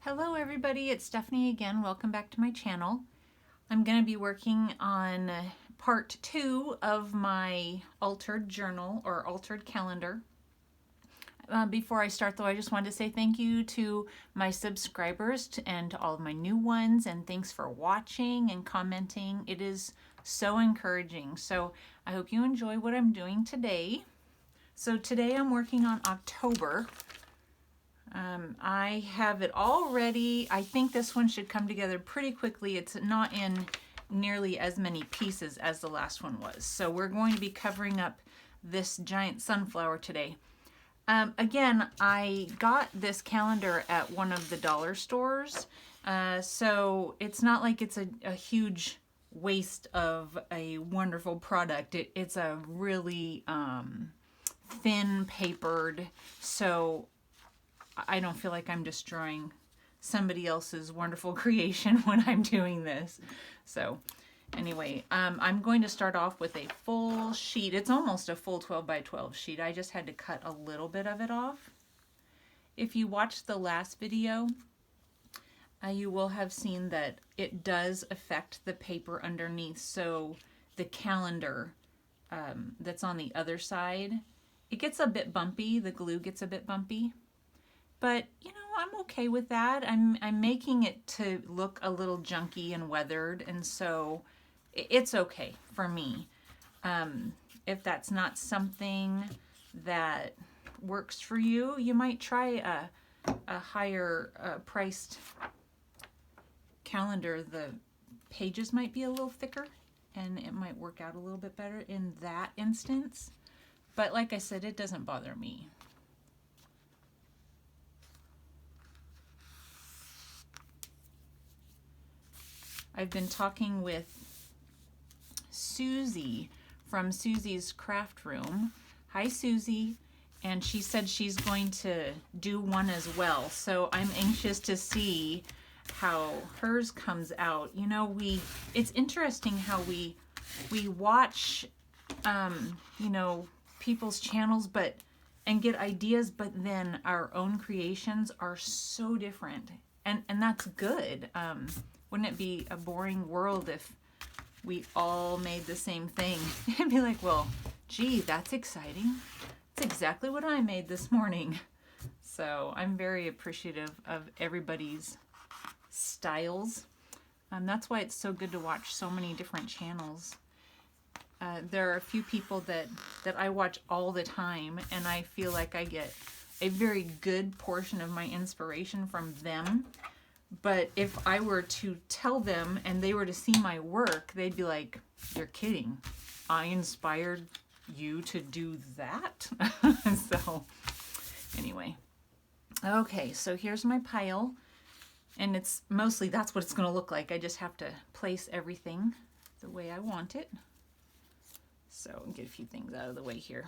Hello everybody, it's Stephanie again. Welcome back to my channel. I'm going to be working on part 2 of my altered journal or altered calendar. Before I start though, I just wanted to say thank you to my subscribers and to all of my new ones, and thanks for watching and commenting. It is so encouraging. So I hope you enjoy what I'm doing today. So today I'm working on October. I have it all ready. I think this one should come together pretty quickly. It's not in nearly as many pieces as the last one was. So we're going to be covering up this giant sunflower today. Again, I got this calendar at one of the dollar stores. So it's not like it's a huge waste of a wonderful product. It's a really thin papered, so I don't feel like I'm destroying somebody else's wonderful creation when I'm doing this. So anyway, I'm going to start off with a full sheet. It's almost a full 12 by 12 sheet. I just had to cut a little bit of it off. If you watched the last video, you will have seen that it does affect the paper underneath. So the calendar that's on the other side, it gets a bit bumpy. The glue gets a bit bumpy. But, you know, I'm okay with that. I'm making it to look a little junky and weathered, and so it's okay for me. If that's not something that works for you, you might try a higher priced calendar. The pages might be a little thicker, and it might work out a little bit better in that instance. But like I said, it doesn't bother me. I've been talking with Susie from Susie's Craft Room. Hi, Susie. And she said she's going to do one as well. So I'm anxious to see how hers comes out. You know, it's interesting how we watch, you know, people's channels and get ideas, but then our own creations are so different. And that's good. Wouldn't it be a boring world if we all made the same thing? It'd be like, well, gee, that's exciting. It's exactly what I made this morning. So I'm very appreciative of everybody's styles. That's why it's so good to watch so many different channels. There are a few people that I watch all the time, and I feel like I get a very good portion of my inspiration from them. But if I were to tell them and they were to see my work, they'd be like, you're kidding. I inspired you to do that? So anyway. Okay, so here's my pile. And it's mostly, that's what it's going to look like. I just have to place everything the way I want it. So get a few things out of the way here.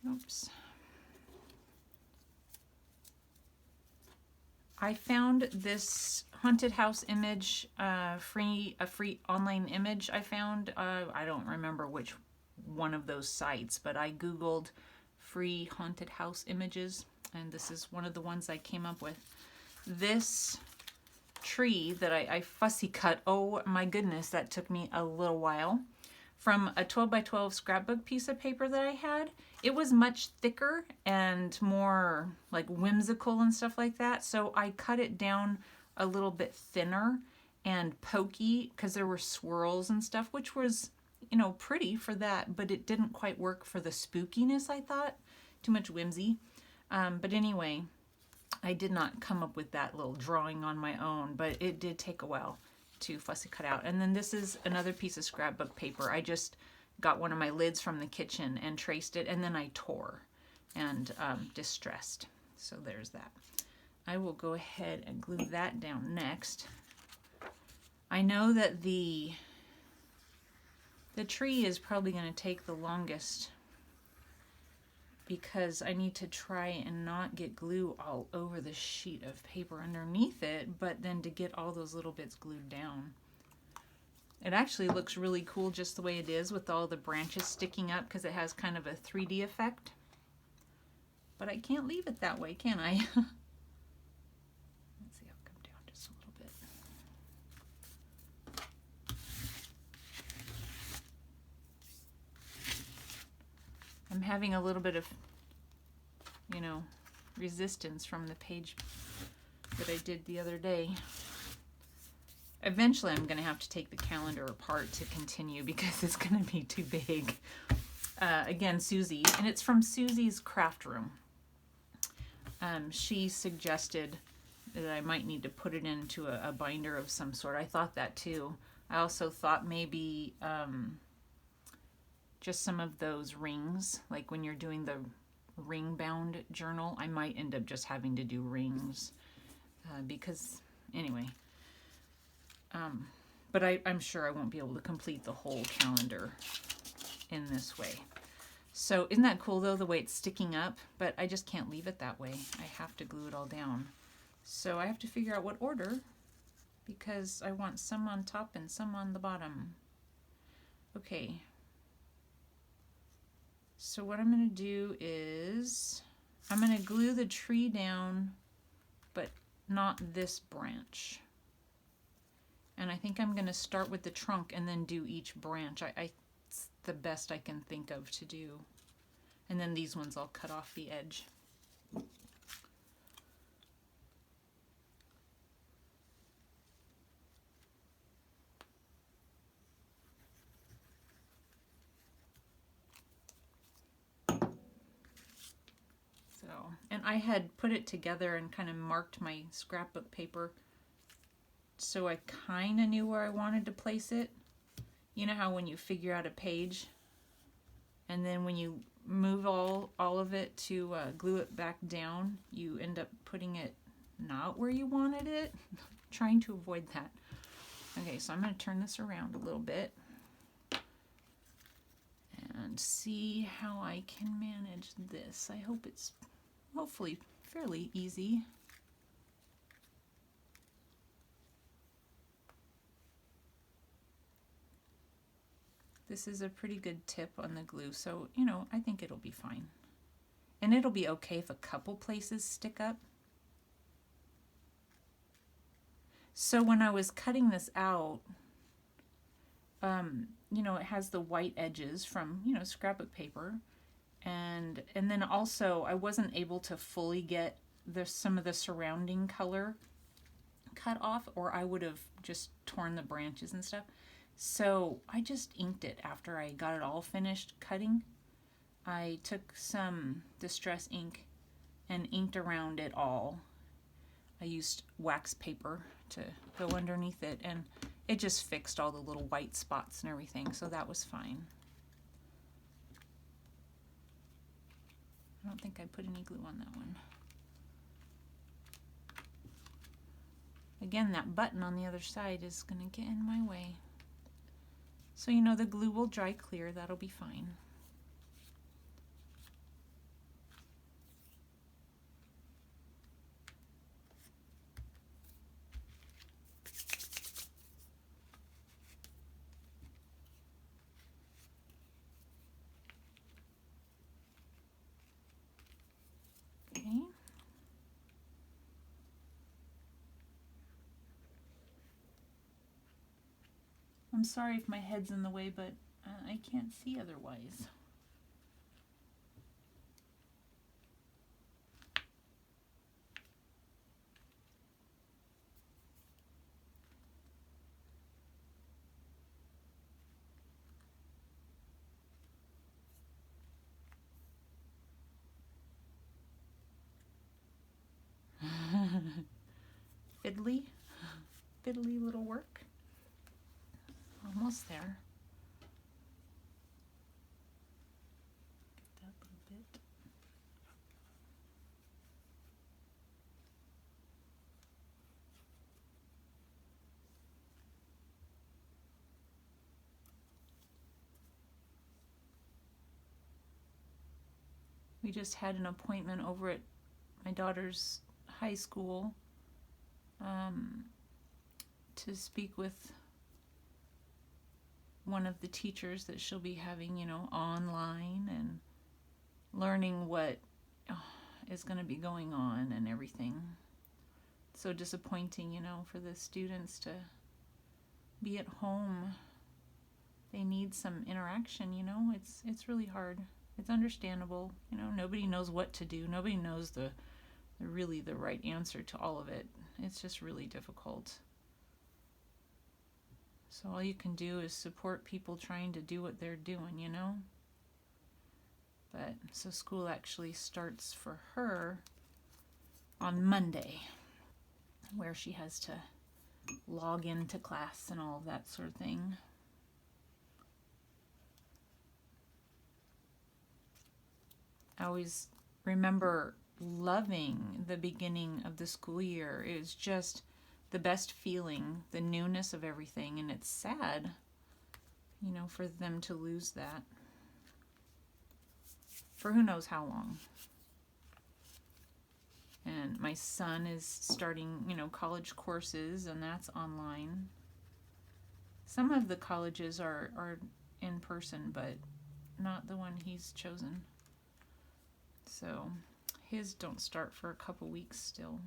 Oops. I found this haunted house image, a free online image I found. I don't remember which one of those sites, but I Googled free haunted house images, and this is one of the ones I came up with. This tree that I fussy cut, oh my goodness, that took me a little while. From a 12 by 12 scrapbook piece of paper that I had. It was much thicker and more like whimsical and stuff like that. So I cut it down a little bit thinner and pokey because there were swirls and stuff, which was, you know, pretty for that, but it didn't quite work for the spookiness, I thought. Too much whimsy. But anyway, I did not come up with that little drawing on my own, but it did take a while to fussy cut out. And then this is another piece of scrapbook paper. I just got one of my lids from the kitchen and traced it, and then I tore and distressed. So there's that. I will go ahead and glue that down next. I know that the tree is probably going to take the longest because I need to try and not get glue all over the sheet of paper underneath it, but then to get all those little bits glued down. It actually looks really cool just the way it is with all the branches sticking up because it has kind of a 3D effect. but I can't leave it that way, can I? Let's see, I'll come down just a little bit. I'm having a little bit of, you know, resistance from the page that I did the other day. Eventually I'm going to have to take the calendar apart to continue because it's going to be too big. Again, Susie, and it's from Susie's Craft Room. She suggested that I might need to put it into a binder of some sort. I thought that too. I also thought maybe just some of those rings, like when you're doing the ring bound journal, I might end up just having to do rings because anyway, but I'm sure I won't be able to complete the whole calendar in this way. So isn't that cool though, the way it's sticking up? But I just can't leave it that way. I have to glue it all down. So I have to figure out what order, because I want some on top and some on the bottom. Okay. So what I'm going to do is I'm going to glue the tree down, but not this branch. And I think I'm going to start with the trunk and then do each branch. It's the best I can think of to do. And then these ones I'll cut off the edge. And I had put it together and kind of marked my scrapbook paper so I kind of knew where I wanted to place it. You know how when you figure out a page and then when you move all of it to glue it back down, you end up putting it not where you wanted it. Trying to avoid that. Okay, so I'm going to turn this around a little bit and see how I can manage this. I hope it's hopefully fairly easy. This is a pretty good tip on the glue, so you know, I think it'll be fine. And it'll be okay if a couple places stick up. So when I was cutting this out, you know, it has the white edges from, you know, scrapbook paper. And then also I wasn't able to fully get some of the surrounding color cut off, or I would have just torn the branches and stuff. So I just inked it after I got it all finished cutting. I took some distress ink and inked around it all. I used wax paper to go underneath it, and it just fixed all the little white spots and everything, so that was fine. I don't think I put any glue on that one. Again, that button on the other side is going to get in my way. So you know the glue will dry clear, that'll be fine. Okay. I'm sorry if my head's in the way, but I can't see otherwise. Fiddly little work. Almost there. Get that little bit. We just had an appointment over at my daughter's high school to speak with one of the teachers that she'll be having, you know, online, and learning what is going to be going on and everything. So disappointing, you know, for the students to be at home. They need some interaction, you know. It's really hard. It's understandable. You know, nobody knows what to do. Nobody knows the right answer to all of it. It's just really difficult. So all you can do is support people trying to do what they're doing, you know. But so school actually starts for her on Monday, where she has to log into class and all of that sort of thing. I always remember loving the beginning of the school year. It was just the best feeling, the newness of everything, and it's sad, you know, for them to lose that for who knows how long. And my son is starting, you know, college courses, and that's online. Some of the colleges are in person, but not the one he's chosen. So his don't start for a couple weeks still.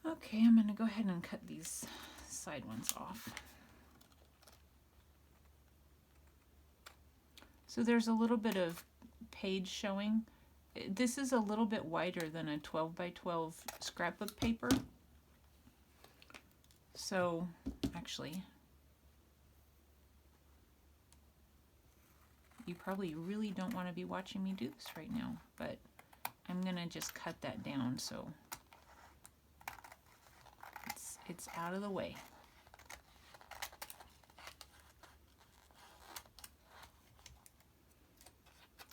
Okay, I'm going to go ahead and cut these side ones off. So there's a little bit of page showing. This is a little bit wider than a 12 by 12 scrapbook paper. So actually, you probably really don't want to be watching me do this right now, but I'm going to just cut that down so it's out of the way.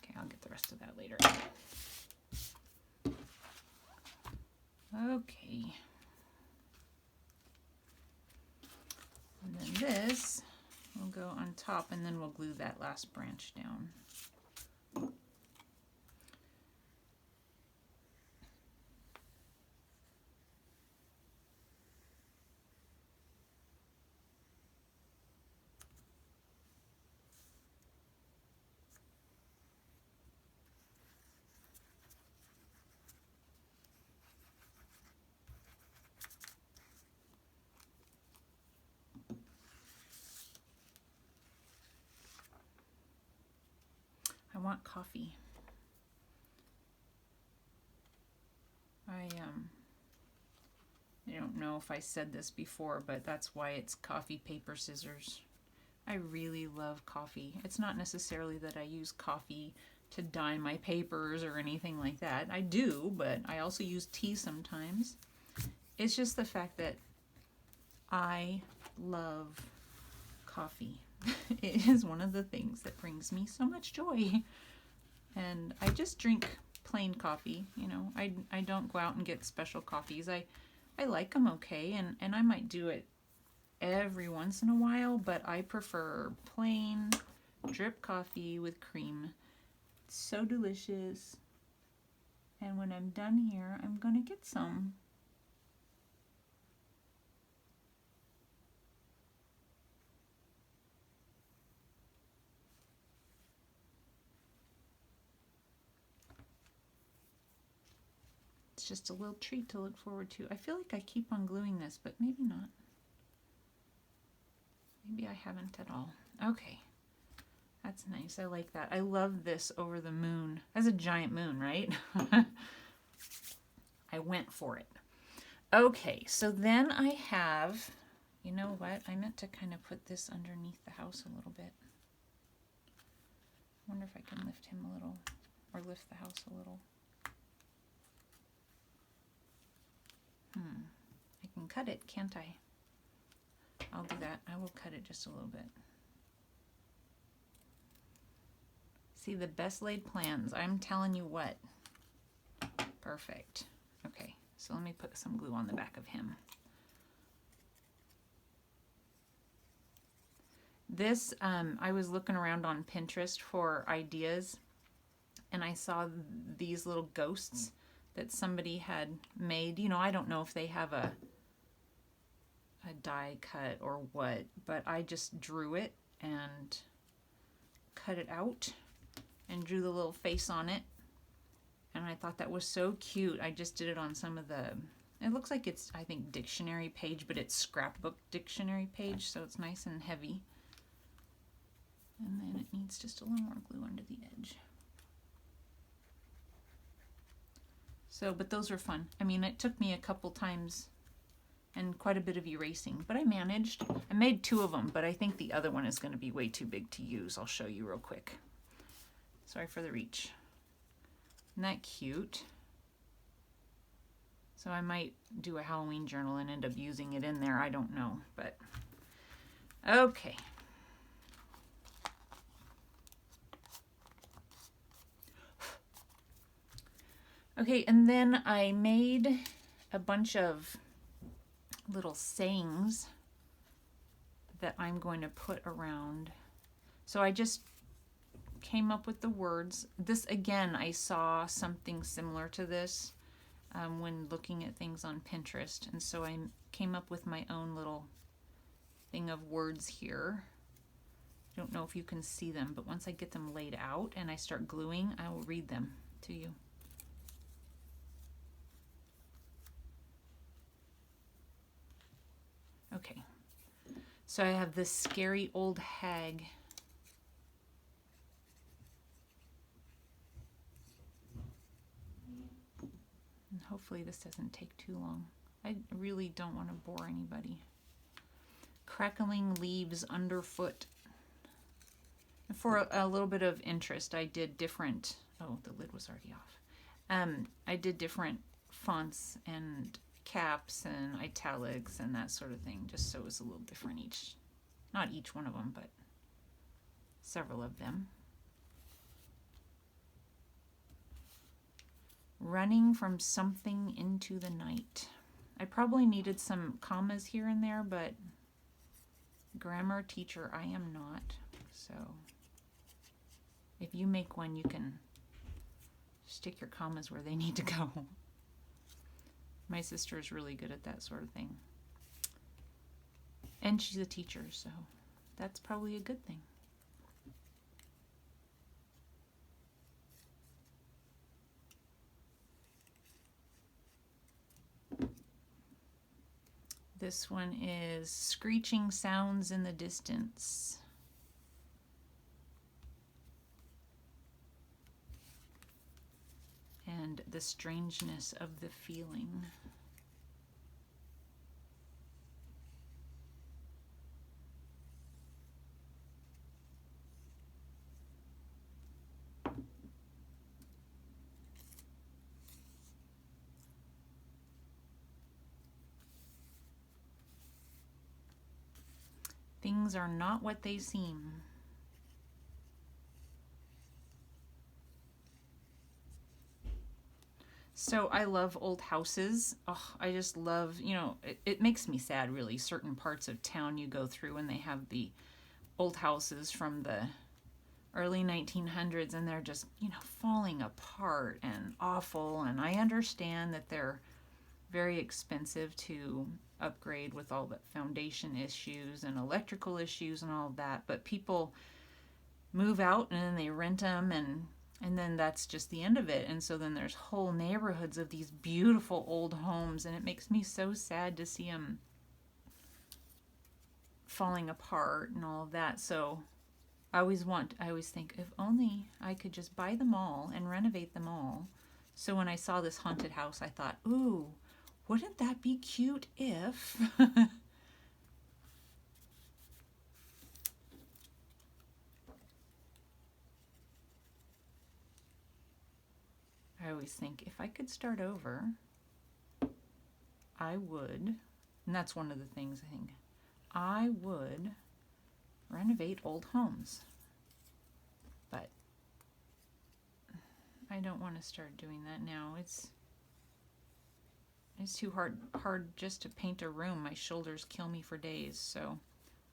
Okay, I'll get the rest of that later. Okay. And then this will go on top, and then we'll glue that last branch down. I want coffee. I don't know if I said this before, but that's why it's coffee, paper, scissors. I really love coffee. It's not necessarily that I use coffee to dye my papers or anything like that. I do, but I also use tea sometimes. It's just the fact that I love coffee. It is one of the things that brings me so much joy. And I just drink plain coffee, you know. I don't go out and get special coffees. I like them okay, and I might do it every once in a while, but I prefer plain drip coffee with cream. It's so delicious. And when I'm done here, I'm going to get some. It's just a little treat to look forward to. I feel like I keep on gluing this, but maybe not. Maybe I haven't at all. Okay. That's nice. I like that. I love this over the moon. That's a giant moon, right? I went for it. Okay, so then I have, you know what? I meant to kind of put this underneath the house a little bit. I wonder if I can lift him a little, or lift the house a little. I can cut it, can't I? I'll do that. I will cut it just a little bit. See, the best laid plans. I'm telling you what. Perfect. Okay, so let me put some glue on the back of him. This, I was looking around on Pinterest for ideas, and I saw these little ghosts that somebody had made. You know, I don't know if they have a die cut or what, but I just drew it and cut it out and drew the little face on it. And I thought that was so cute. I just did it on some of the, it looks like it's, I think, dictionary page, but it's scrapbook dictionary page, so it's nice and heavy. And then it needs just a little more glue under the edge. So, but those were fun. I mean, it took me a couple times and quite a bit of erasing, but I managed. I made 2 of them, but I think the other one is going to be way too big to use. I'll show you real quick. Sorry for the reach. Isn't that cute? So I might do a Halloween journal and end up using it in there. I don't know, but okay. Okay, and then I made a bunch of little sayings that I'm going to put around. So I just came up with the words. This, again, I saw something similar to this when looking at things on Pinterest, and so I came up with my own little thing of words here. I don't know if you can see them, but once I get them laid out and I start gluing, I will read them to you. Okay, so I have this scary old hag. And hopefully this doesn't take too long. I really don't want to bore anybody. Crackling leaves underfoot. And for a little bit of interest, I did different, oh, the lid was already off. I did different fonts and caps and italics and that sort of thing, just so it was a little different each, not each one of them, but several of them. Running from something into the night. I probably needed some commas here and there, but grammar teacher I am not, so if you make one, you can stick your commas where they need to go. My sister is really good at that sort of thing. And she's a teacher, so that's probably a good thing. This one is screeching sounds in the distance. And the strangeness of the feeling. Things are not what they seem. So I love old houses. Oh, I just love, you know, it makes me sad really. Certain parts of town you go through and they have the old houses from the early 1900s and they're just, you know, falling apart and awful. And I understand that they're very expensive to upgrade with all the foundation issues and electrical issues and all of that. But people move out and then they rent them and then that's just the end of it. And so then there's whole neighborhoods of these beautiful old homes, and it makes me so sad to see them falling apart and all of that. So I always think, if only I could just buy them all and renovate them all. So when I saw this haunted house, I thought, ooh, wouldn't that be cute if... I always think, if I could start over, I would, and that's one of the things I think, I would renovate old homes. But I don't want to start doing that now. It's too hard just to paint a room. My shoulders kill me for days, so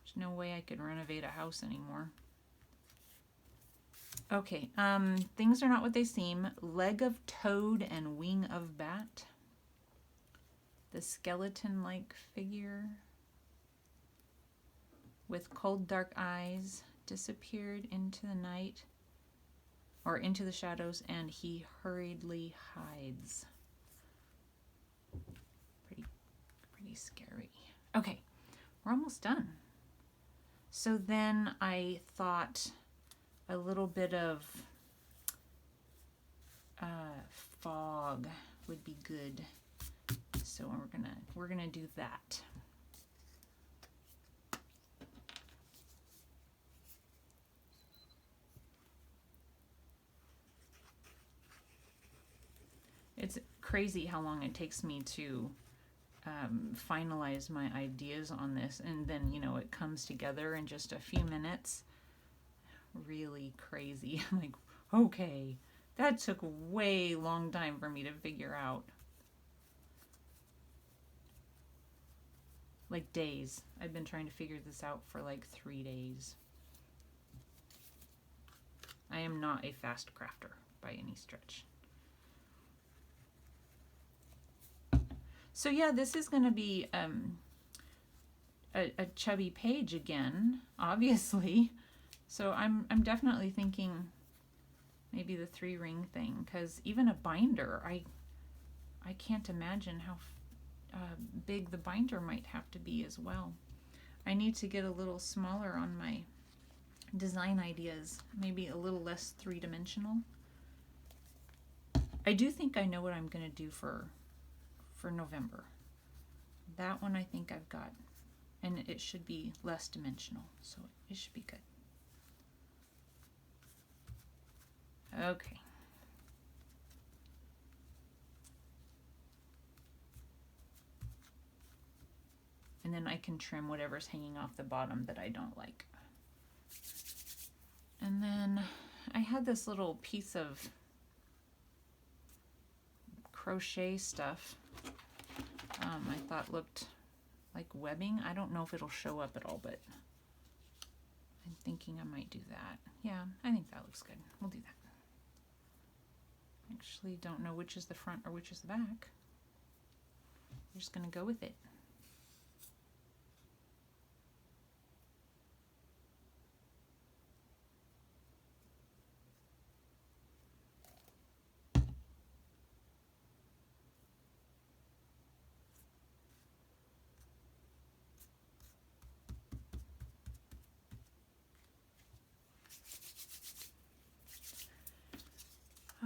there's no way I could renovate a house anymore. Okay, things are not what they seem. Leg of toad and wing of bat. The skeleton-like figure with cold dark eyes disappeared into the night. or into the shadows, and he hurriedly hides. Pretty scary. Okay, we're almost done. So then I thought a little bit of fog would be good. So we're gonna do that. It's crazy how long it takes me to finalize my ideas on this, and then it comes together in just a few minutes. Really crazy. I'm like, okay, that took a way long time for me to figure out. Like days. I've been trying to figure this out for like 3 days. I am not a fast crafter by any stretch. So yeah, this is going to be a chubby page again, obviously. So I'm definitely thinking maybe the 3-ring thing, because even a binder, I can't imagine how big the binder might have to be as well. I need to get a little smaller on my design ideas, maybe a little less 3-dimensional. I do think I know what I'm going to do for November. That one I think I've got, and it should be less dimensional, so it should be good. Okay. And then I can trim whatever's hanging off the bottom that I don't like. And then I had this little piece of crochet stuff I thought looked like webbing. I don't know if it'll show up at all, but I'm thinking I might do that. Yeah, I think that looks good. We'll do that. Actually don't know which is the front or which is the back. We're just going to go with it.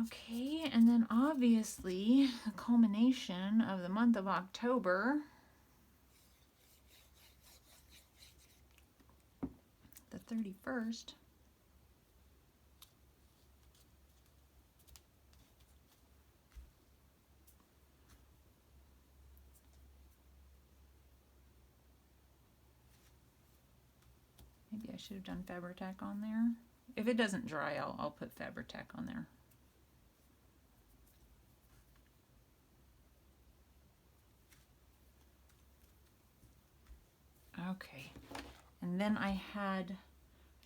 Okay, and then obviously the culmination of the month of October, the 31st. Maybe I should have done Fabri-Tac on there. If it doesn't dry, I'll put Fabri-Tac on there. Okay, and then I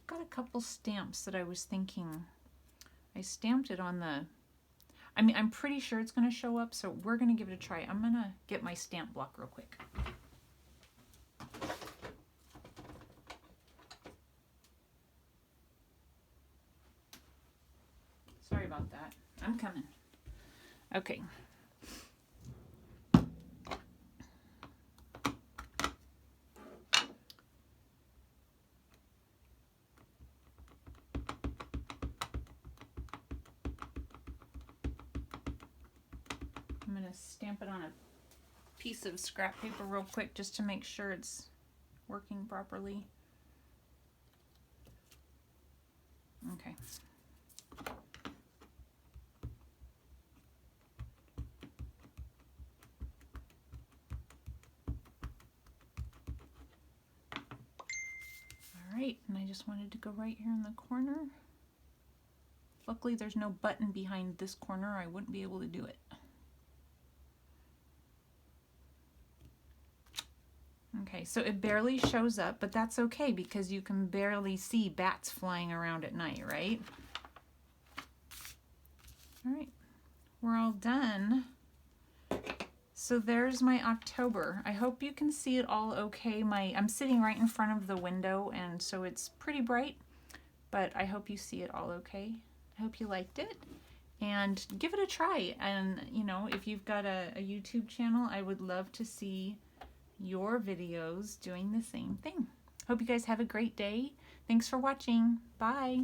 got a couple stamps that I was thinking, I stamped it on the, I'm pretty sure it's going to show up, so we're going to give it a try. I'm going to get my stamp block real quick. Sorry about that. I'm coming. Okay. I'm going to stamp it on a piece of scrap paper real quick just to make sure it's working properly. Okay. Alright, and I just wanted to go right here in the corner. Luckily there's no button behind this corner, I wouldn't be able to do it. Okay, so it barely shows up, but that's okay because you can barely see bats flying around at night, right? All right, we're all done. So there's my October. I hope you can see it all okay. I'm sitting right in front of the window, and so it's pretty bright, but I hope you see it all okay. I hope you liked it. And give it a try. And, you know, if you've got a YouTube channel, I would love to see your videos doing the same thing. Hope you guys have a great day. Thanks for watching. Bye.